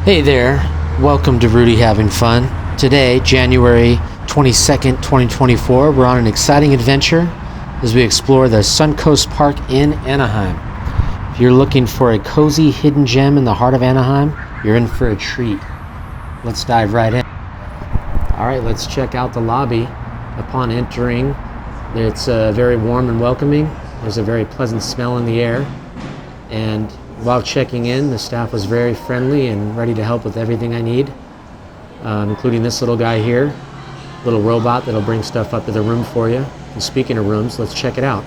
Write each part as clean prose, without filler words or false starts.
Hey there, welcome to Rudy Having Fun. Today, January 22nd, 2024, we're on an exciting adventure as we explore the SunCoast Park in Anaheim. If you're looking for a cozy hidden gem in the heart of Anaheim, you're in for a treat. Let's dive right in. Alright, let's check out the lobby. Upon entering, it's very warm and welcoming. There's a very pleasant smell in the air. And while checking in, the staff was very friendly and ready to help with everything I need, including this little guy here, little robot that'll bring stuff up to the room for you. And speaking of rooms, let's check it out.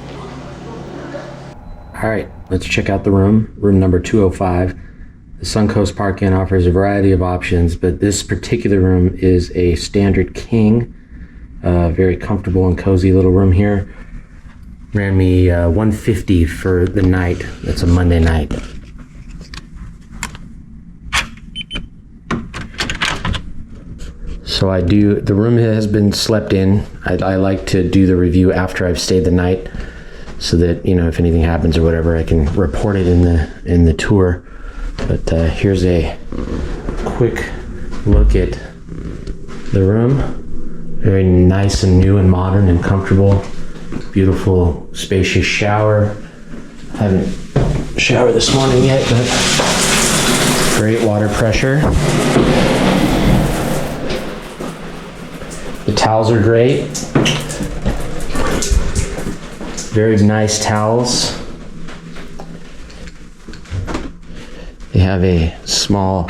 All right, let's check out the room number 205. The SunCoast Park Inn offers a variety of options, but this particular room is a standard king. Very comfortable and cozy little room here. Ran me $150 for the night. That's a Monday night. So the room has been slept in. I like to do the review after I've stayed the night so that, if anything happens or whatever, I can report it in the tour. But here's a quick look at the room. Very nice and new and modern and comfortable. Beautiful, spacious shower. I haven't showered this morning yet, but great water pressure. The towels are great. Very nice towels. They have a small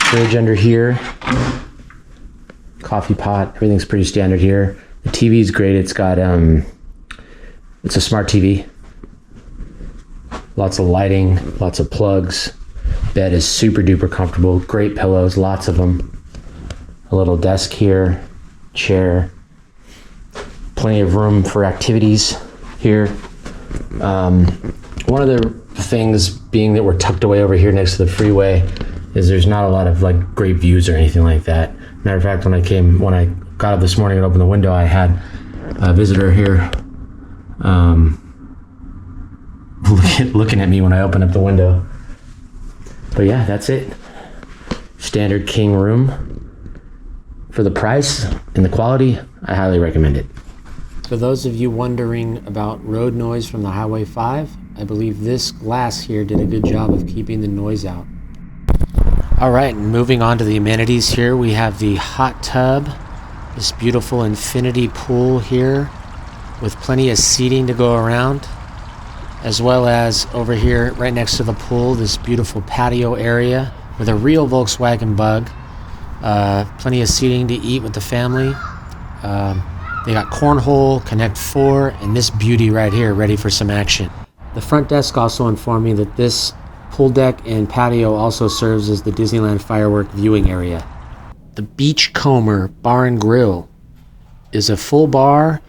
fridge under here. Coffee pot, everything's pretty standard here. The TV's great. It's got, it's a smart TV. Lots of lighting, lots of plugs. Bed is super duper comfortable. Great pillows, lots of them. A little desk here, chair, plenty of room for activities here. One of the things, being that we're tucked away over here next to the freeway, is there's not a lot of great views or anything like that. Matter of fact, when I got up this morning and opened the window, I had a visitor here looking at me when I opened up the window. But yeah, that's it. Standard king room. For the price and the quality, I highly recommend it. For those of you wondering about road noise from the Highway 5, I believe this glass here did a good job of keeping the noise out. All right, moving on to the amenities here, we have the hot tub, this beautiful infinity pool here with plenty of seating to go around, as well as over here right next to the pool, this beautiful patio area with a real Volkswagen Bug. Plenty of seating to eat with the family. They got cornhole, Connect 4, and this beauty right here ready for some action. The front desk also informed me that this pool deck and patio also serves as the Disneyland firework viewing area. The Beachcomber Bar and Grill is a full bar,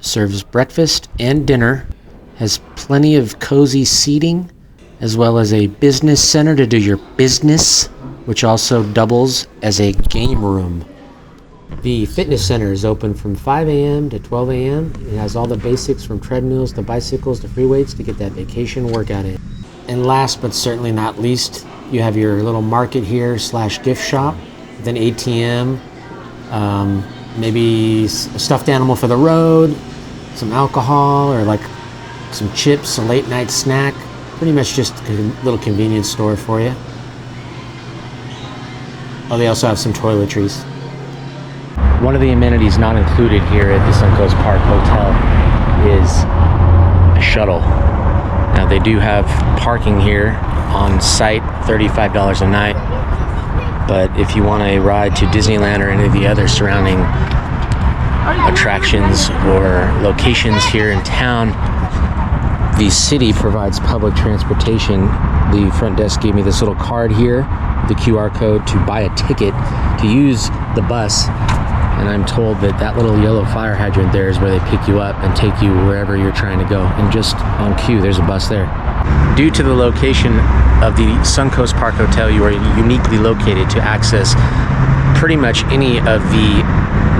serves breakfast and dinner, has plenty of cozy seating, as well as a business center to do your business, which also doubles as a game room. The fitness center is open from 5 a.m. to 12 a.m. It has all the basics from treadmills to bicycles to free weights to get that vacation workout in. And last but certainly not least, you have your little market here / gift shop with an ATM, maybe a stuffed animal for the road, some alcohol or some chips, a late night snack. Pretty much just a little convenience store for you. Oh, they also have some toiletries. One of the amenities not included here at the SunCoast Park Hotel is a shuttle. Now they do have parking here on site, $35 a night. But if you want a ride to Disneyland or any of the other surrounding attractions or locations here in town, the city provides public transportation. The front desk gave me this little card here, the QR code to buy a ticket to use the bus, and I'm told that little yellow fire hydrant there is where they pick you up and take you wherever you're trying to go, and just on cue there's a bus there. Due to the location of the SunCoast Park Hotel, you are uniquely located to access pretty much any of the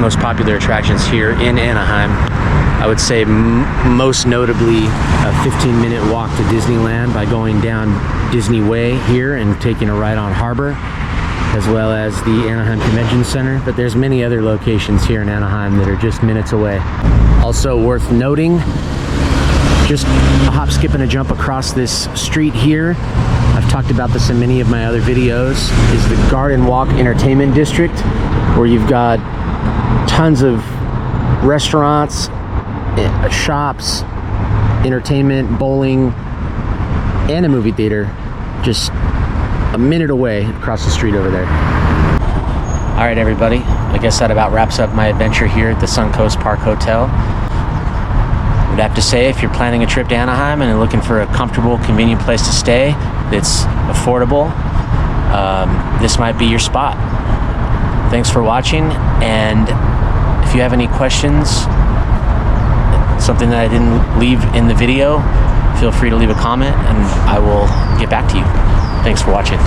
most popular attractions here in Anaheim. I would say most notably a 15-minute walk to Disneyland by going down Disney Way here and taking a ride on Harbor, as well as the Anaheim Convention Center. But there's many other locations here in Anaheim that are just minutes away. Also worth noting, just a hop, skip, and a jump across this street here, I've talked about this in many of my other videos, is the Garden Walk Entertainment District, where you've got tons of restaurants, shops, entertainment, bowling, and a movie theater just a minute away across the street over there. All right, everybody, I guess that about wraps up my adventure here at the SunCoast Park Hotel. I'd have to say, if you're planning a trip to Anaheim and looking for a comfortable, convenient place to stay that's affordable, this might be your spot. Thanks for watching, and if you have any questions, something that I didn't leave in the video, feel free to leave a comment and I will get back to you. Thanks for watching.